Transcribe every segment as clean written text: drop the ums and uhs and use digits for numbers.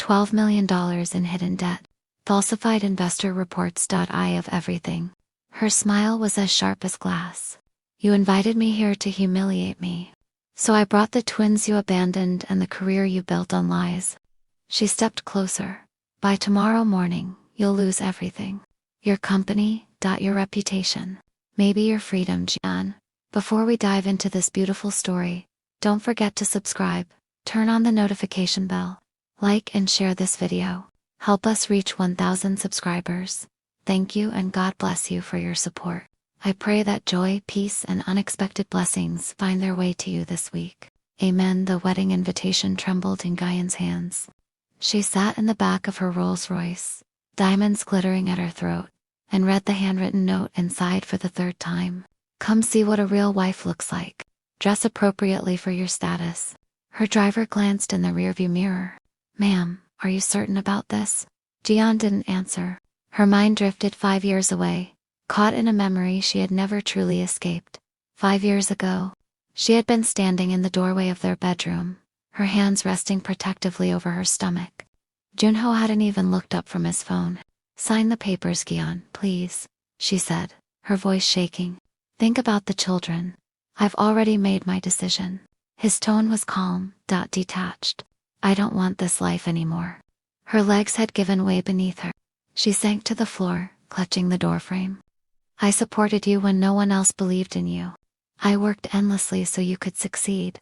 $12 million in hidden debt. Falsified investor reports. I of everything. Her smile was as sharp as glass. You invited me here to humiliate me. So I brought the twins you abandoned and the career you built on lies. She stepped closer. By tomorrow morning, you'll lose everything. Your company, your reputation. Maybe your freedom, Jian. Before we dive into this beautiful story, don't forget to subscribe, turn on the notification bell, like and share this video. Help us reach 1,000 subscribers. Thank you and God bless you for your support. I pray that joy, peace, and unexpected blessings find their way to you this week. Amen. The wedding invitation trembled in Guyan's hands. She sat in the back of her Rolls-Royce, diamonds glittering at her throat, and read the handwritten note inside for the third time. Come see what a real wife looks like. Dress appropriately for your status. Her driver glanced in the rearview mirror. Ma'am, are you certain about this? Jian didn't answer. Her mind drifted 5 years away, caught in a memory she had never truly escaped. 5 years ago, she had been standing in the doorway of their bedroom, her hands resting protectively over her stomach. Junho hadn't even looked up from his phone. Sign the papers, Guyan, please, she said, her voice shaking. Think about the children. I've already made my decision. His tone was calm, detached. I don't want this life anymore. Her legs had given way beneath her. She sank to the floor, clutching the doorframe. I supported you when no one else believed in you. I worked endlessly so you could succeed.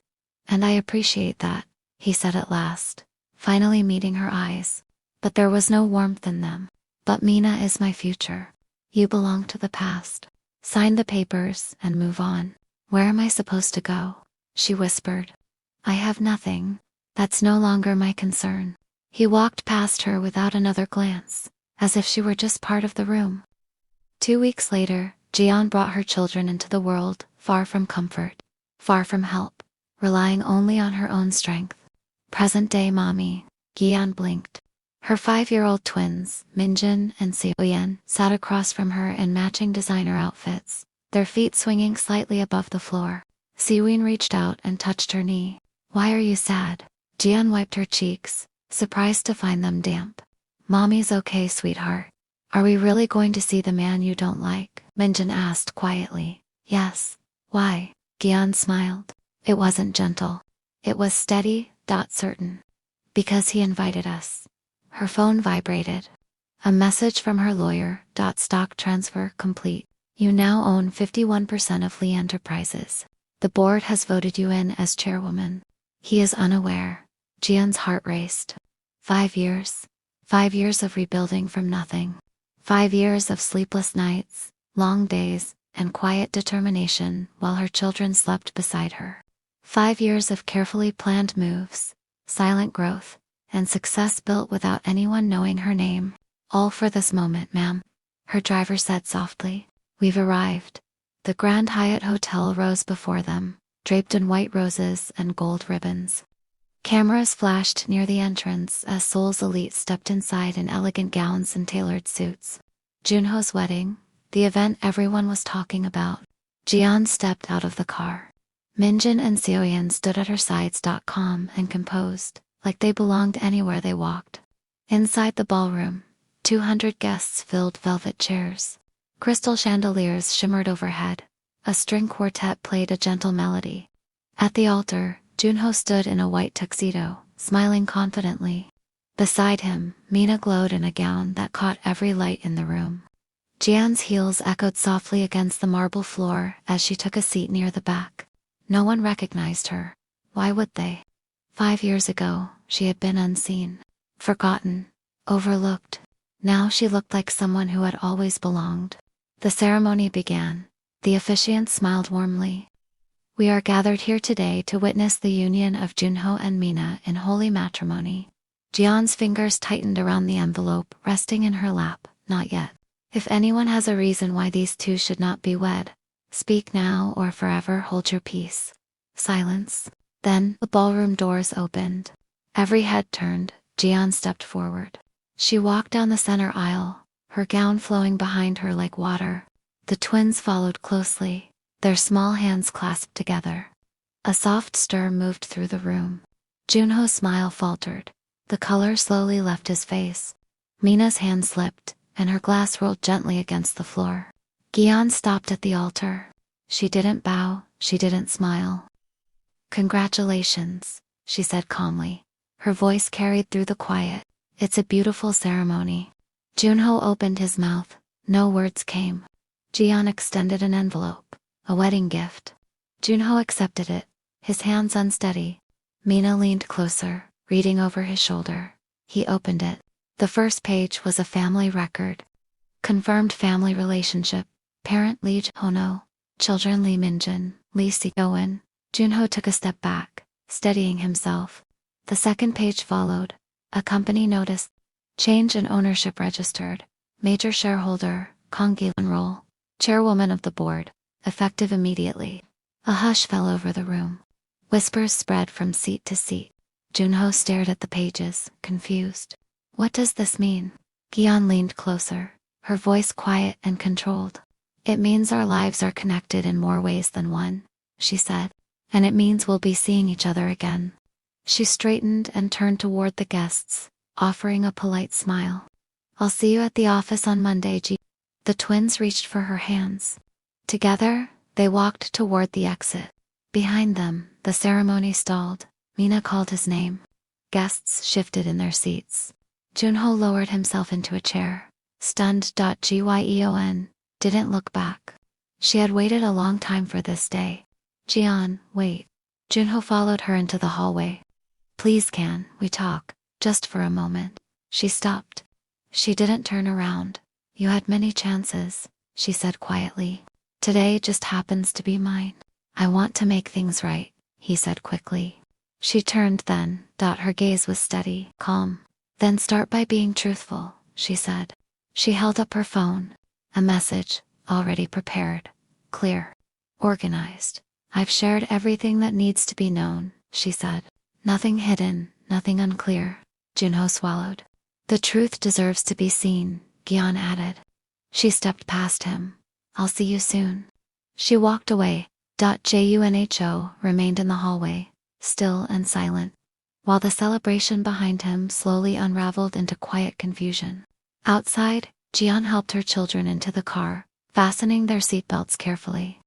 And I appreciate that, he said at last, finally meeting her eyes. But there was no warmth in them. But Mina is my future. You belong to the past. Sign the papers and move on. Where am I supposed to go? She whispered. I have nothing. That's no longer my concern. He walked past her without another glance, as if she were just part of the room. 2 weeks later, Jian brought her children into the world, far from comfort, far from help, relying only on her own strength. Present-day mommy, Guyan blinked. Her 5-year-old twins, Minjin and Xiaoyan, sat across from her in matching designer outfits, their feet swinging slightly above the floor. Xiaoyan reached out and touched her knee. Why are you sad? Jian wiped her cheeks, surprised to find them damp. Mommy's okay, sweetheart. Are we really going to see the man you don't like? Minjin asked quietly. Yes. Why? Guyan smiled. It wasn't gentle. It was steady, certain. Because he invited us. Her phone vibrated. A message from her lawyer. Stock transfer complete. You now own 51% of Lee Enterprises. The board has voted you in as chairwoman. He is unaware. Jian's heart raced. 5 years. 5 years of rebuilding from nothing. 5 years of sleepless nights, long days, and quiet determination while her children slept beside her. 5 years of carefully planned moves, silent growth, and success built without anyone knowing her name. All for this moment, ma'am. Her driver said softly. We've arrived. The Grand Hyatt Hotel rose before them, draped in white roses and gold ribbons. Cameras flashed near the entrance as Seoul's elite stepped inside in elegant gowns and tailored suits. Junho's wedding, the event everyone was talking about. Jian stepped out of the car. Minjin and Xiaoyan stood at her sides, calm and composed, like they belonged anywhere they walked. Inside the ballroom, 200 guests filled velvet chairs. Crystal chandeliers shimmered overhead. A string quartet played a gentle melody. At the altar, Junho stood in a white tuxedo, smiling confidently. Beside him, Mina glowed in a gown that caught every light in the room. Jian's heels echoed softly against the marble floor as she took a seat near the back. No one recognized her. Why would they? 5 years ago, she had been unseen, forgotten, overlooked. Now she looked like someone who had always belonged. The ceremony began. The officiant smiled warmly. We are gathered here today to witness the union of Junho and Mina in holy matrimony. Jian's fingers tightened around the envelope resting in her lap. Not yet. If anyone has a reason why these two should not be wed, speak now or forever hold your peace. Silence. Then the ballroom doors opened. Every head turned. Jian stepped forward. She walked down the center aisle, her gown flowing behind her like water. The twins followed closely, their small hands clasped together. A soft stir moved through the room. Junho's smile faltered. The color slowly left his face. Mina's hand slipped, and her glass rolled gently against the floor. Gian stopped at the altar. She didn't bow, she didn't smile. "Congratulations," she said calmly. Her voice carried through the quiet. "It's a beautiful ceremony." Junho opened his mouth. No words came. Gian extended an envelope. A wedding gift. Junho accepted it, his hands unsteady. Mina leaned closer, reading over his shoulder. He opened it. The first page was a family record. Confirmed family relationship. Parent Lee Hono. Children Lee Minjin, Lee Si-Owen. Junho took a step back, steadying himself. The second page followed. A company notice. Change in ownership registered. Major shareholder, Kong Gi-Roll. Chairwoman of the board. Effective immediately. A hush fell over the room. Whispers spread from seat to seat. Junho stared at the pages, confused. "What does this mean?" Gian leaned closer, her voice quiet and controlled. "It means our lives are connected in more ways than one," she said. "And it means we'll be seeing each other again." She straightened and turned toward the guests, offering a polite smile. "I'll see you at the office on Monday, G." The twins reached for her hands. Together, they walked toward the exit. Behind them, the ceremony stalled. Mina called his name. Guests shifted in their seats. Junho lowered himself into a chair. Stunned. Gyeon didn't look back. She had waited a long time for this day. "Jian, wait." Junho followed her into the hallway. "Please, can we talk, just for a moment?" She stopped. She didn't turn around. "You had many chances," she said quietly. "Today just happens to be mine." "I want to make things right," he said quickly. She turned then. Her gaze was steady, calm. "Then start by being truthful," she said. She held up her phone. A message, already prepared, clear, organized. "I've shared everything that needs to be known," she said. "Nothing hidden, nothing unclear." Junho swallowed. "The truth deserves to be seen," Gian added. She stepped past him. "I'll see you soon." She walked away. Junho remained in the hallway, still and silent, while the celebration behind him slowly unraveled into quiet confusion. Outside, Gian helped her children into the car, fastening their seatbelts carefully.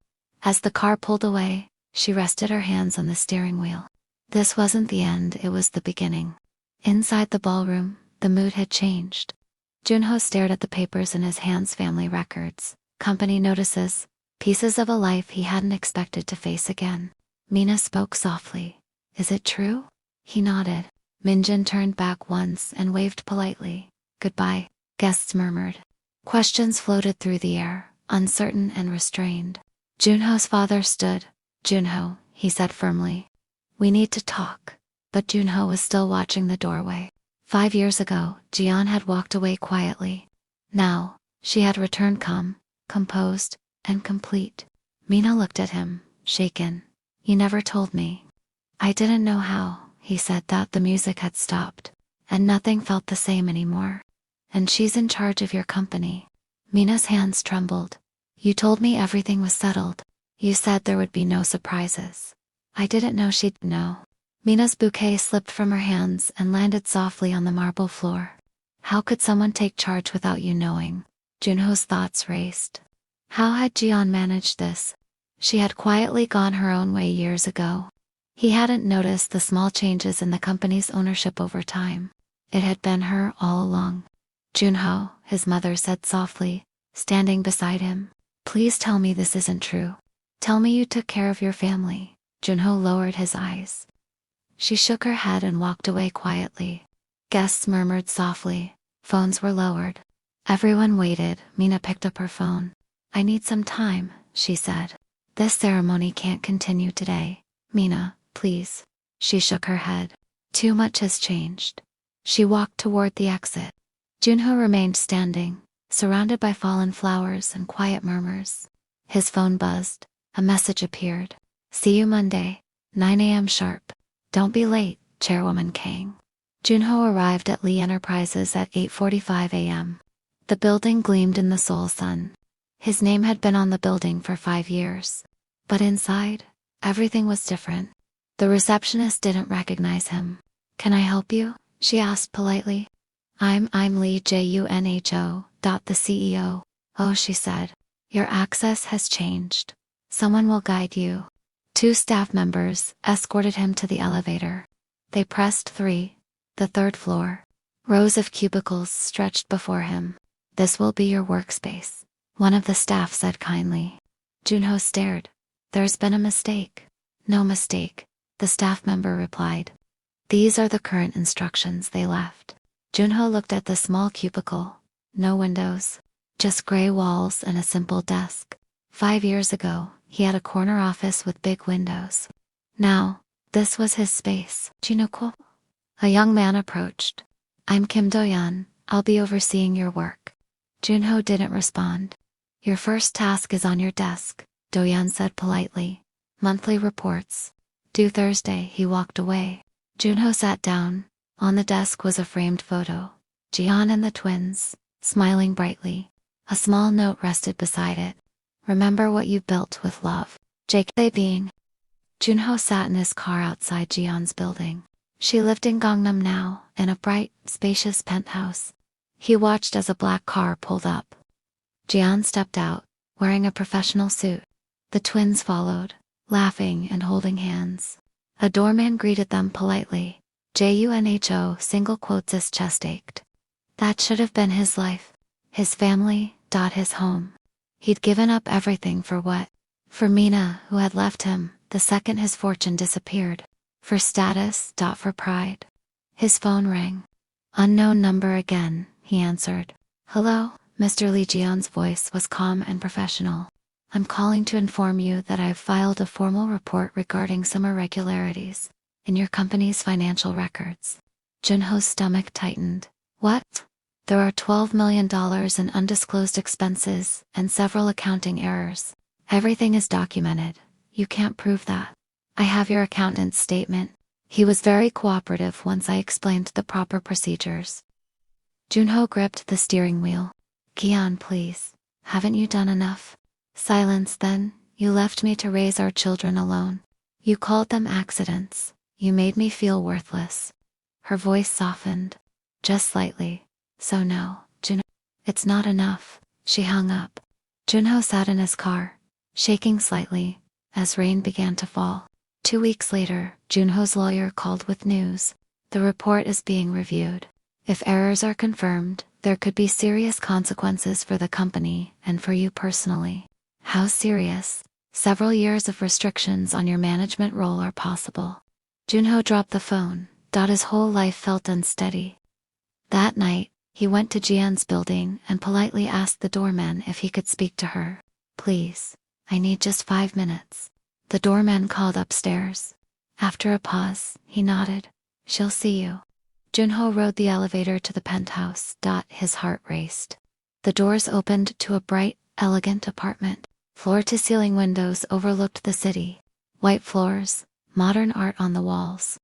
As the car pulled away, she rested her hands on the steering wheel. This wasn't the end, it was the beginning. Inside the ballroom, the mood had changed. Junho stared at the papers in his hands. Family records, company notices, pieces of a life he hadn't expected to face again. Mina spoke softly. "Is it true?" He nodded. Minjin turned back once and waved politely. "Goodbye," guests murmured. Questions floated through the air, uncertain and restrained. Junho's father stood. "Junho," he said firmly. "We need to talk." But Junho was still watching the doorway. 5 years ago, Jian had walked away quietly. Now, she had returned calm, composed, and complete. Mina looked at him, shaken. "You never told me." "I didn't know how," he said. That the music had stopped, and nothing felt the same anymore. "And she's in charge of your company." Mina's hands trembled. "You told me everything was settled. You said there would be no surprises." "I didn't know she'd know." Mina's bouquet slipped from her hands and landed softly on the marble floor. "How could someone take charge without you knowing?" Junho's thoughts raced. How had Jian managed this? She had quietly gone her own way years ago. He hadn't noticed the small changes in the company's ownership over time. It had been her all along. "Junho," his mother said softly, standing beside him. "Please tell me this isn't true. Tell me you took care of your family." Junho lowered his eyes. She shook her head and walked away quietly. Guests murmured softly. Phones were lowered. Everyone waited. Mina picked up her phone. "I need some time," she said. "This ceremony can't continue today. Mina, please." She shook her head. Too much has changed. She walked toward the exit. Junho remained standing, surrounded by fallen flowers and quiet murmurs. His phone buzzed. A message appeared. "See you Monday, 9 a.m. sharp. Don't be late, Chairwoman Kang." Junho arrived at Lee Enterprises at 8:45 a.m. The building gleamed in the Seoul sun. His name had been on the building for 5 years. But inside, everything was different. The receptionist didn't recognize him. "Can I help you?" she asked politely. I'm Lee Junho. The CEO. Oh, she said. Your access has changed. Someone will guide you. Two staff members escorted him to the elevator. They pressed 3, the third floor. Rows of cubicles stretched before him. This will be your workspace, one of the staff said kindly. Junho stared. There's been a mistake. No mistake, the staff member replied. These are the current instructions they left. Junho looked at the small cubicle. No windows. Just gray walls and a simple desk. 5 years ago, he had a corner office with big windows. Now, this was his space. Junho. A young man approached. I'm Kim Do-yeon. I'll be overseeing your work. Junho didn't respond. Your first task is on your desk, Do-yeon said politely. Monthly reports. Due Thursday. He walked away. Junho sat down. On the desk was a framed photo. Jian and the twins, smiling brightly. A small note rested beside it. Remember what you built with love. Jake. They being. Junho sat in his car outside Jian's building. She lived in Gangnam now, in a bright, spacious penthouse. He watched as a black car pulled up. Jian stepped out, wearing a professional suit. The twins followed, laughing and holding hands. A doorman greeted them politely. Junho single quotes his chest ached. That should have been his life. His family, his home. He'd given up everything for what? For Mina, who had left him, the second his fortune disappeared. For status, for pride. His phone rang. Unknown number again, he answered. Hello, Mr. Lee. Jian's voice was calm and professional. I'm calling to inform you that I've filed a formal report regarding some irregularities in your company's financial records. Junho's stomach tightened. What? There are $12 million in undisclosed expenses and several accounting errors. Everything is documented. You can't prove that. I have your accountant's statement. He was very cooperative once I explained the proper procedures. Junho gripped the steering wheel. Kian, please. Haven't you done enough? Silence then. You left me to raise our children alone. You called them accidents. You made me feel worthless. Her voice softened. Just slightly. So no, Junho. It's not enough. She hung up. Junho sat in his car, shaking slightly, as rain began to fall. 2 weeks later, Junho's lawyer called with news. The report is being reviewed. If errors are confirmed, there could be serious consequences for the company and for you personally. How serious? Several years of restrictions on your management role are possible. Junho dropped the phone. His whole life felt unsteady. That night, he went to Jian's building and politely asked the doorman if he could speak to her. Please, I need just 5 minutes. The doorman called upstairs. After a pause, he nodded. She'll see you. Junho rode the elevator to the penthouse. His heart raced. The doors opened to a bright, elegant apartment. Floor-to-ceiling windows overlooked the city. White floors, modern art on the walls.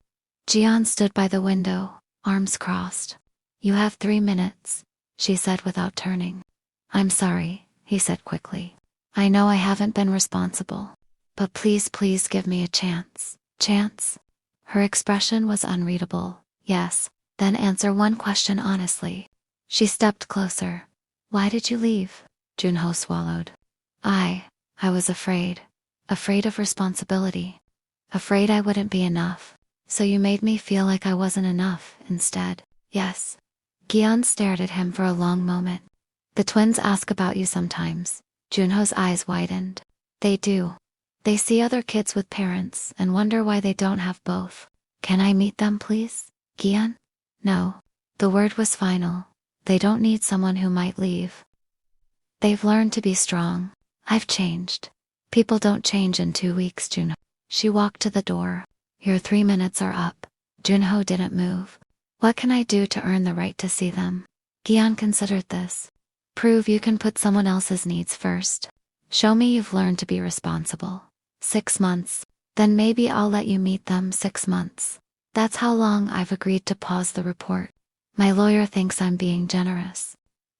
Jian stood by the window, arms crossed. You have 3 minutes, she said without turning. I'm sorry, he said quickly. I know I haven't been responsible. But please give me a chance. Chance? Her expression was unreadable. Yes, then answer one question honestly. She stepped closer. Why did you leave? Junho swallowed. I was afraid. Afraid of responsibility. Afraid I wouldn't be enough. So you made me feel like I wasn't enough, instead. Yes. Gian stared at him for a long moment. The twins ask about you sometimes. Junho's eyes widened. They do. They see other kids with parents and wonder why they don't have both. Can I meet them, please? Gian? No. The word was final. They don't need someone who might leave. They've learned to be strong. I've changed. People don't change in 2 weeks, Junho. She walked to the door. Your 3 minutes are up. Junho didn't move. What can I do to earn the right to see them? Gian considered this. Prove you can put someone else's needs first. Show me you've learned to be responsible. 6 months. Then maybe I'll let you meet them 6 months. That's how long I've agreed to pause the report. My lawyer thinks I'm being generous.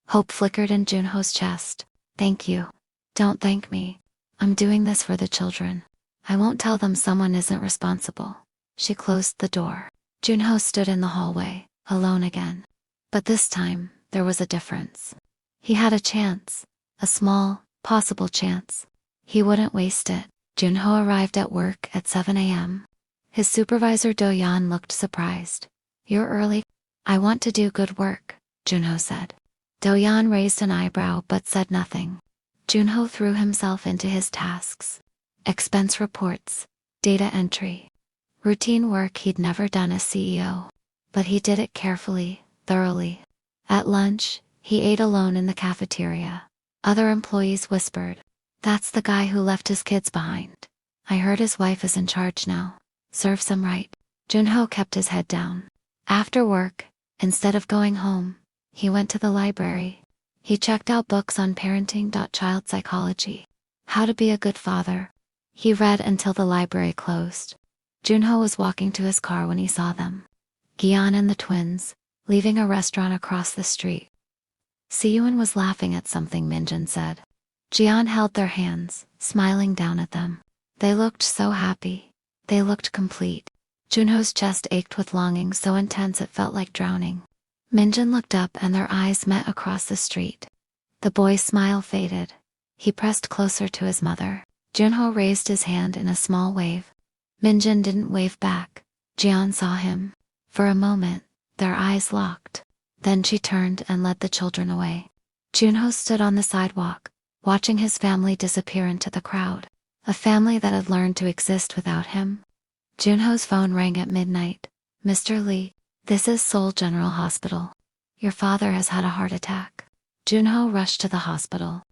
Hope flickered in Junho's chest. Thank you. Don't thank me. I'm doing this for the children. I won't tell them someone isn't responsible. She closed the door. Junho stood in the hallway. alone again. But this time, there was a difference. He had a chance, a small, possible chance. He wouldn't waste it. Junho arrived at work at 7 a.m. His supervisor Do-yeon looked surprised. "You're early." "I want to do good work," Junho said. Do-yeon raised an eyebrow but said nothing. Junho threw himself into his tasks. Expense reports, data entry, routine work he'd never done as CEO. But he did it carefully, thoroughly. At lunch, he ate alone in the cafeteria. Other employees whispered, "That's the guy who left his kids behind. I heard his wife is in charge now. Serves him right." Junho kept his head down. After work, instead of going home, he went to the library. He checked out books on parenting, child psychology, how to be a good father. He read until the library closed. Junho was walking to his car when he saw them. Gion and the twins, leaving a restaurant across the street. Seyun was laughing at something Minjin said. Gion held their hands, smiling down at them. They looked so happy. They looked complete. Junho's chest ached with longing so intense it felt like drowning. Minjin looked up and their eyes met across the street. The boy's smile faded. He pressed closer to his mother. Junho raised his hand in a small wave. Minjin didn't wave back. Jian saw him. For a moment, their eyes locked. Then she turned and led the children away. Junho stood on the sidewalk, watching his family disappear into the crowd. A family that had learned to exist without him. Junho's phone rang at midnight. "Mr. Lee, this is Seoul General Hospital. Your father has had a heart attack." Junho rushed to the hospital.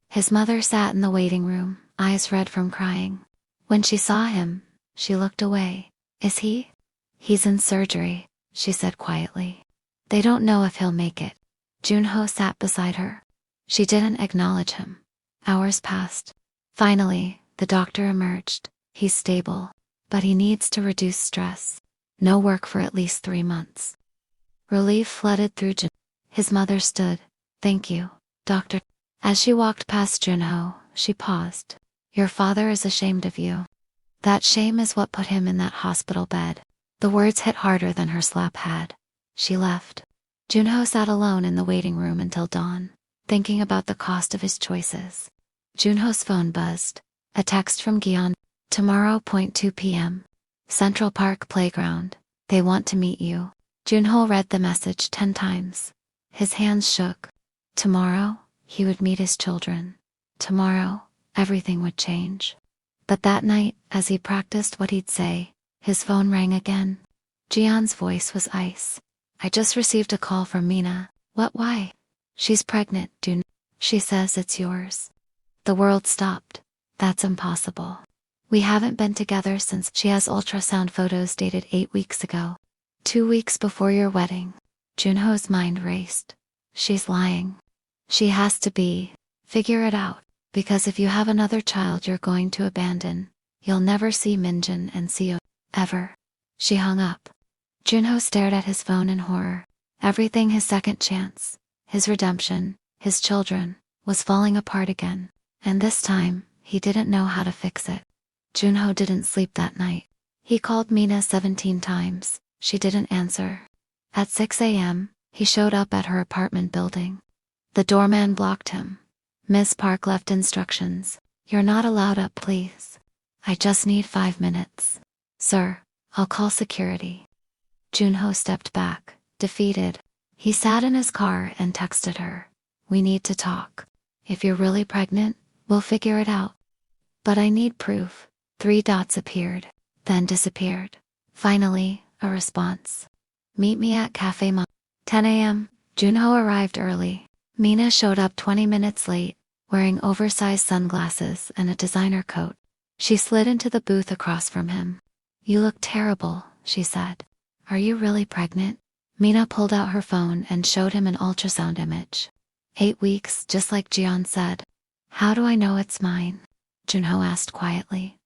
His mother sat in the waiting room, eyes red from crying. When she saw him, she looked away. "Is he?" "He's in surgery," she said quietly. "They don't know if he'll make it." Junho sat beside her. She didn't acknowledge him. Hours passed. Finally, the doctor emerged. "He's stable, but he needs to reduce stress. No work for at least 3 months." Relief flooded through Junho. His mother stood. "Thank you, doctor." As she walked past Junho, she paused. "Your father is ashamed of you. That shame is what put him in that hospital bed." The words hit harder than her slap had. She left. Junho sat alone in the waiting room until dawn, thinking about the cost of his choices. Junho's phone buzzed. A text from Gion. "Tomorrow, 2 p.m. Central Park Playground. They want to meet you." Junho read the message 10 times. His hands shook. Tomorrow, he would meet his children. Tomorrow, everything would change. But that night, as he practiced what he'd say, his phone rang again. Jian's voice was ice. "I just received a call from Mina." "What? Why?" "She's pregnant, Jun. She says it's yours." The world stopped. "That's impossible. We haven't been together since." "She has ultrasound photos dated 8 weeks ago. 2 weeks before your wedding." Junho's mind raced. She's lying. She has to be. Figure it out. Because if you have another child you're going to abandon, you'll never see Minjin and Seo. Ever. She hung up. Junho stared at his phone in horror. Everything, his second chance, his redemption, his children, was falling apart again. And this time, he didn't know how to fix it. Junho didn't sleep that night. He called Mina 17 times. She didn't answer. At 6 a.m., he showed up at her apartment building. The doorman blocked him. Ms. Park left instructions. "You're not allowed up, please. I just need 5 minutes." "Sir, I'll call security." Junho stepped back, defeated. He sat in his car and texted her. "We need to talk. If you're really pregnant, we'll figure it out. But I need proof." 3 dots appeared, then disappeared. Finally, a response. "Meet me at Cafe Ma." 10 a.m. Junho arrived early. Mina showed up 20 minutes late, wearing oversized sunglasses and a designer coat. She slid into the booth across from him. "You look terrible," she said. "Are you really pregnant?" Mina pulled out her phone and showed him an ultrasound image. 8 weeks, just like Jian said. "How do I know it's mine?" Junho asked quietly.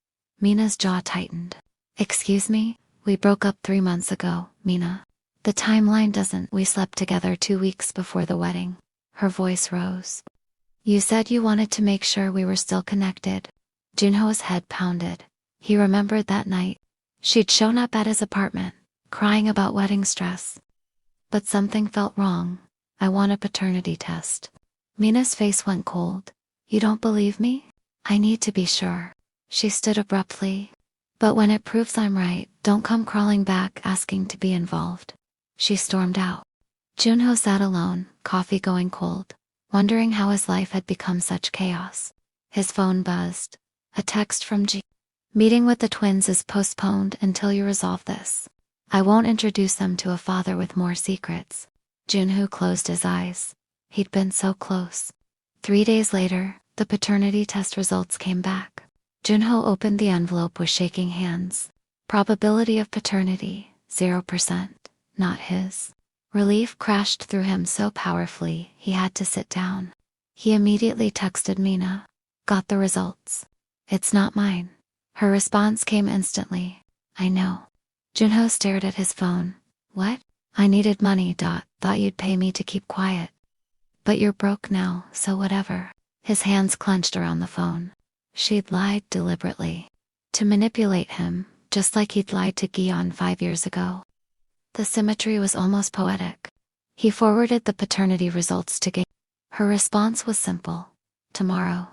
Mina's jaw tightened. "Excuse me, we broke up 3 months ago, Mina. The timeline doesn't. We slept together 2 weeks before the wedding." Her voice rose. "You said you wanted to make sure we were still connected." Junho's head pounded. He remembered that night. She'd shown up at his apartment, crying about wedding stress. But something felt wrong. I want a paternity test. Mina's face went cold. You don't believe me? I need to be sure. She stood abruptly. But when it proves I'm right, don't come crawling back asking to be involved. She stormed out. Junho sat alone, coffee going cold, wondering how his life had become such chaos. His phone buzzed. A text from G. Meeting with the twins is postponed until you resolve this. I won't introduce them to a father with more secrets. Junho closed his eyes. He'd been so close. 3 days later, the paternity test results came back. Junho opened the envelope with shaking hands. Probability of paternity, 0%, not his. Relief crashed through him so powerfully, he had to sit down. He immediately texted Mina. Got the results. It's not mine. Her response came instantly. I know. Junho stared at his phone. What? I needed money. Thought you'd pay me to keep quiet. But you're broke now, so whatever. His hands clenched around the phone. She'd lied deliberately. To manipulate him, just like he'd lied to Gion 5 years ago. The symmetry was almost poetic. He forwarded the paternity results to Gay. Her response was simple. Tomorrow.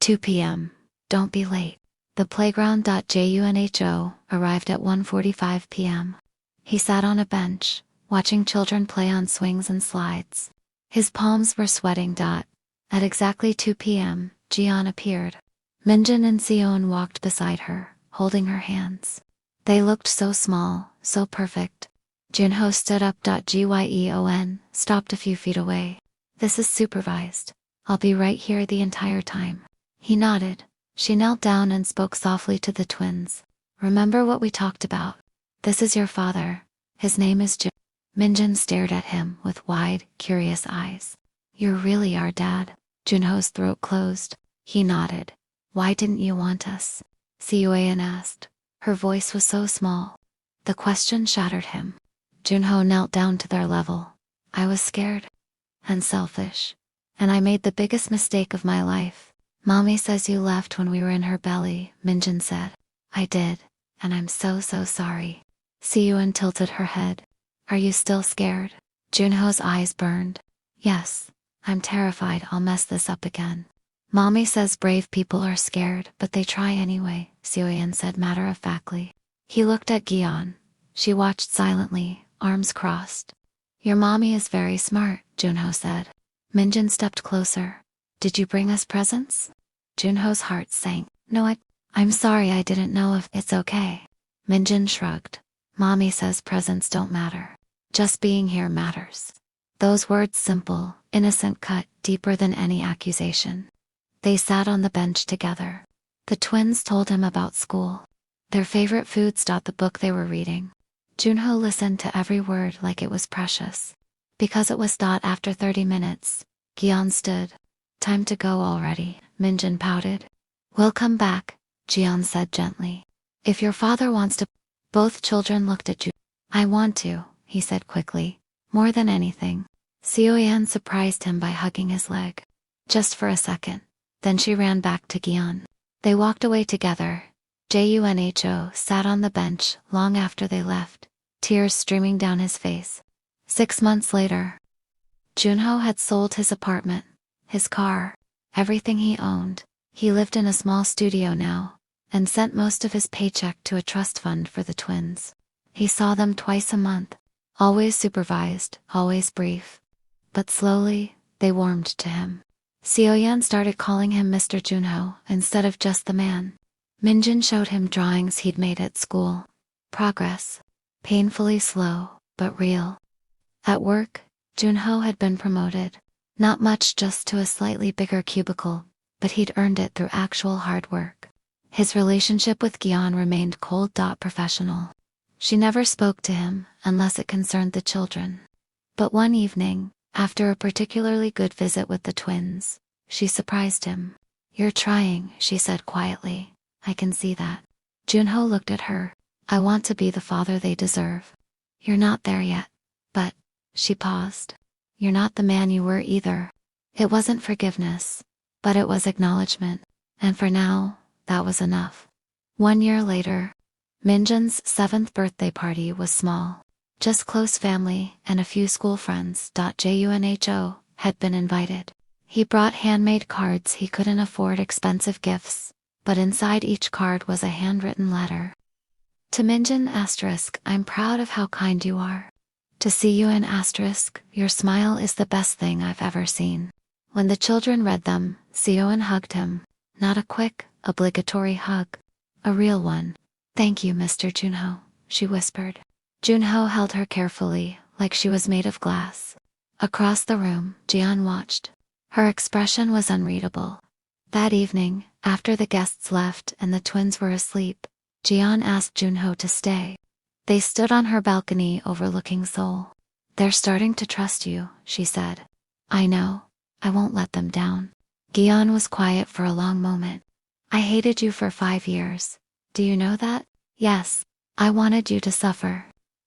2 p.m. Don't be late. The playground.junho arrived at 1:45 p.m. He sat on a bench, watching children play on swings and slides. His palms were sweating. At exactly 2 p.m., Gion appeared. Minjin and Seon walked beside her, holding her hands. They looked so small, so perfect. Junho stood up. Gyeon stopped a few feet away. This is supervised. I'll be right here the entire time. He nodded. She knelt down and spoke softly to the twins. Remember what we talked about. This is your father. His name is Jim. Minjin stared at him with wide, curious eyes. You're really our dad. Junho's throat closed. He nodded. Why didn't you want us? Seoyeon asked. Her voice was so small. The question shattered him. Junho knelt down to their level. I was scared. And selfish. And I made the biggest mistake of my life. Mommy says you left when we were in her belly, Minjin said. I did. And I'm so sorry. Seoyeon tilted her head. Are you still scared? Junho's eyes burned. Yes. I'm terrified I'll mess this up again. Mommy says brave people are scared, but they try anyway, Seoyeon said matter-of-factly. He looked at Gion. She watched silently, arms crossed. Your mommy is very smart, Junho said. Minjin stepped closer. Did you bring us presents? Junho's heart sank. No, I'm sorry, I didn't know if it's okay. Minjin shrugged. Mommy says presents don't matter. Just being here matters. Those words simple, innocent, cut deeper than any accusation. They sat on the bench together. The twins told him about school. Their favorite foods. The book they were reading. Junho listened to every word like it was precious. Because it was. After 30 minutes, Gion stood. Time to go already, Minjin pouted. We'll come back, Gion said gently. If your father wants to. Both children looked at Junho. I want to, he said quickly. More than anything. Seoyeon surprised him by hugging his leg. Just for a second. Then she ran back to Gion. They walked away together. Junho sat on the bench long after they left, tears streaming down his face. 6 months later, Junho had sold his apartment, his car, everything he owned. He lived in a small studio now, and sent most of his paycheck to a trust fund for the twins. He saw them twice a month, always supervised, always brief. But slowly, they warmed to him. Seoyeon started calling him Mr. Junho instead of just the man. Minjin showed him drawings he'd made at school. Progress. Painfully slow, but real. At work, Junho had been promoted. Not much, just to a slightly bigger cubicle, but he'd earned it through actual hard work. His relationship with Gion remained cold. Professional. She never spoke to him unless it concerned the children. But one evening, after a particularly good visit with the twins, she surprised him. You're trying, she said quietly. I can see that. Junho looked at her. I want to be the father they deserve. You're not there yet. But, she paused. You're not the man you were either. It wasn't forgiveness, but it was acknowledgement. And for now, that was enough. 1 year later, Minjin's 7th birthday party was small. Just close family and a few school friends. Junho had been invited. He brought handmade cards. He couldn't afford expensive gifts, but inside each card was a handwritten letter. To Minjin *, I'm proud of how kind you are. To see you in *, your smile is the best thing I've ever seen. When the children read them, Seoin hugged him. Not a quick, obligatory hug. A real one. Thank you, Mr. Junho, she whispered. Junho held her carefully, like she was made of glass. Across the room, Jian watched. Her expression was unreadable. That evening, after the guests left and the twins were asleep, Jian asked Junho to stay. They stood on her balcony overlooking Seoul. They're starting to trust you, she said. I know. I won't let them down. Gion was quiet for a long moment. I hated you for 5 years. Do you know that? Yes. I wanted you to suffer.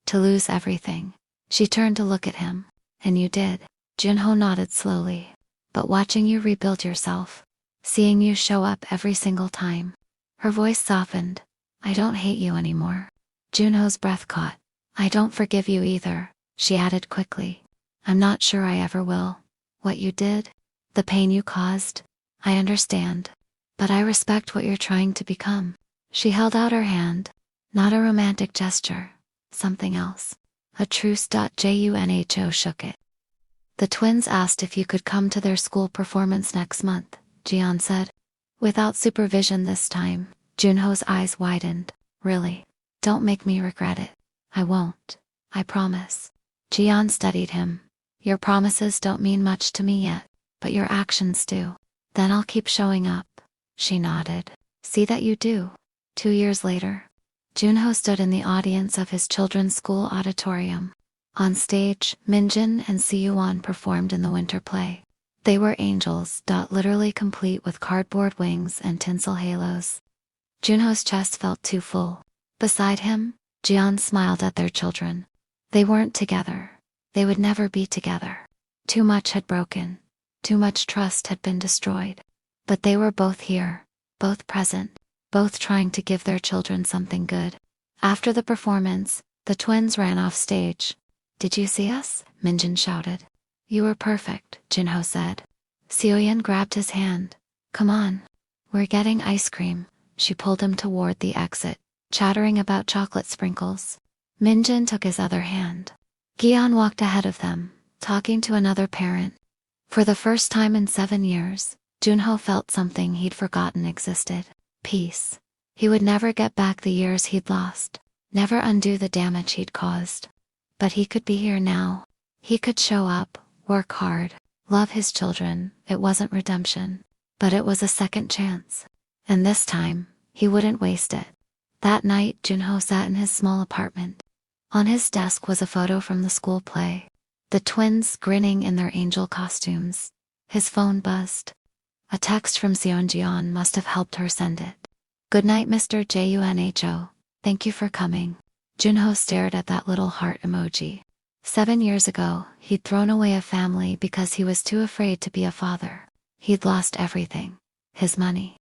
To lose everything. She turned to look at him. And you did. Junho nodded slowly. But watching you rebuild yourself. Seeing you show up every single time. Her voice softened. I don't hate you anymore. Junho's breath caught. I don't forgive you either, she added quickly. I'm not sure I ever will. What you did? The pain you caused? I understand. But I respect what you're trying to become. She held out her hand. Not a romantic gesture. Something else. A truce. Junho shook it. The twins asked if you could come to their school performance next month, Jian said. Without supervision this time. Junho's eyes widened. Really? Don't make me regret it. I won't. I promise. Jian studied him. Your promises don't mean much to me yet, but your actions do. Then I'll keep showing up. She nodded. See that you do. 2 years later. Junho stood in the audience of his children's school auditorium. On stage, Minjin and Siyuan performed in the winter play. They were angels. Literally complete with cardboard wings and tinsel halos. Junho's chest felt too full. Beside him, Jian smiled at their children. They weren't together. They would never be together. Too much had broken. Too much trust had been destroyed. But they were both here, both present, both trying to give their children something good. After the performance, the twins ran off stage. Did you see us? Minjin shouted. You were perfect, Junho said. Seoyeon grabbed his hand. Come on. We're getting ice cream. She pulled him toward the exit, chattering about chocolate sprinkles. Minjin took his other hand. Gion walked ahead of them, talking to another parent. For the first time in 7 years, Junho felt something he'd forgotten existed. Peace. He would never get back the years he'd lost, never undo the damage he'd caused. But he could be here now. He could show up, work hard, love his children. It wasn't redemption, but it was a second chance. And this time, he wouldn't waste it. That night, Junho sat in his small apartment. On his desk was a photo from the school play. The twins grinning in their angel costumes. His phone buzzed. A text from Seonjeon must have helped her send it. Good night, Mr. Junho. Thank you for coming. Junho stared at that little heart emoji. 7 years ago, he'd thrown away a family because he was too afraid to be a father. He'd lost everything. His money.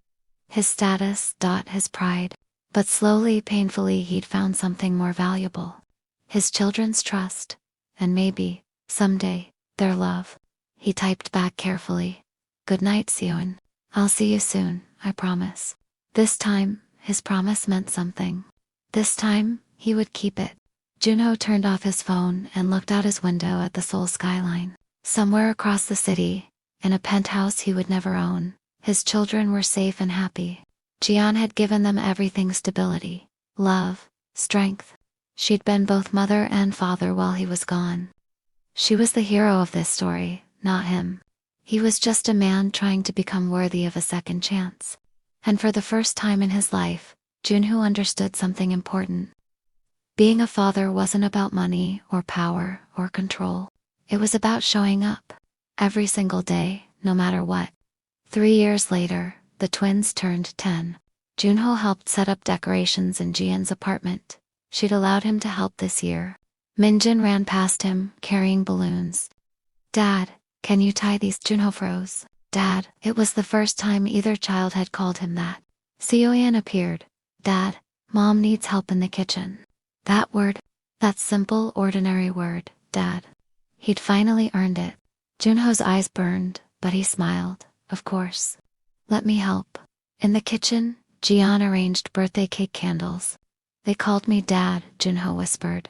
His status. His pride. But slowly, painfully, he'd found something more valuable. His children's trust. And maybe, someday, their love. He typed back carefully. Good night, Seon. I'll see you soon, I promise. This time, his promise meant something. This time, he would keep it. Junho turned off his phone and looked out his window at the Seoul skyline. Somewhere across the city, in a penthouse he would never own, his children were safe and happy. Jian had given them everything: stability, love, strength. She'd been both mother and father while he was gone. She was the hero of this story, not him. He was just a man trying to become worthy of a second chance. And for the first time in his life, Junho understood something important. Being a father wasn't about money or power or control. It was about showing up. Every single day, no matter what. 3 years later, the twins turned 10. Junho helped set up decorations in Jian's apartment. She'd allowed him to help this year. Minjin ran past him, carrying balloons. Dad, can you tie these? Junho froze. Dad, it was the first time either child had called him that. Seoyeon appeared. Dad, Mom needs help in the kitchen. That word, That simple, ordinary word, Dad. He'd finally earned it. Junho's eyes burned, but he smiled. Of course. Let me help. In the kitchen, Gian arranged birthday cake candles. They called me Dad, Junho whispered.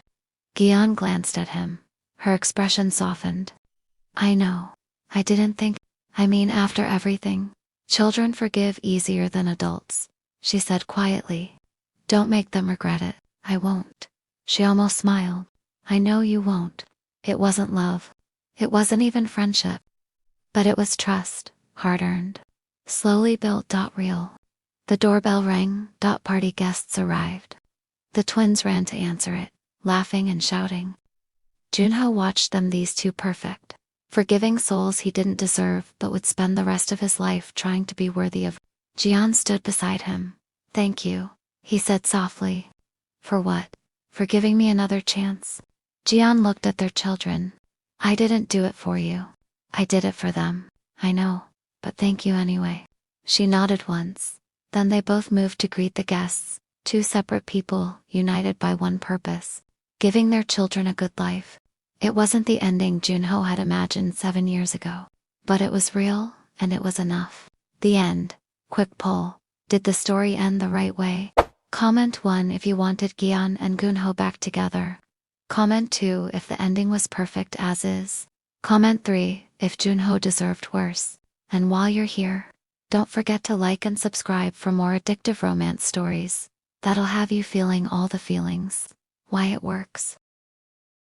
Gian glanced at him. Her expression softened. I know. I didn't think. I mean, after everything. Children forgive easier than adults, she said quietly. Don't make them regret it. I won't. She almost smiled. I know you won't. It wasn't love. It wasn't even friendship. But it was trust, hard-earned. Slowly built. Real. The doorbell rang. Party guests arrived. The twins ran to answer it, laughing and shouting. Junho watched them, these two perfect, forgiving souls he didn't deserve but would spend the rest of his life trying to be worthy of. Gian stood beside him. Thank you, he said softly. For what? For giving me another chance? Gian looked at their children. I didn't do it for you. I did it for them. I know, but thank you anyway. She nodded once. Then they both moved to greet the guests, two separate people, united by one purpose, giving their children a good life. It wasn't the ending Junho had imagined 7 years ago, but it was real, and it was enough. The end. Quick poll. Did the story end the right way? Comment 1 if you wanted Gian and Gunho back together. Comment 2 if the ending was perfect as is. Comment 3 if Junho deserved worse. And while you're here, don't forget to like and subscribe for more addictive romance stories that'll have you feeling all the feelings. Why it works.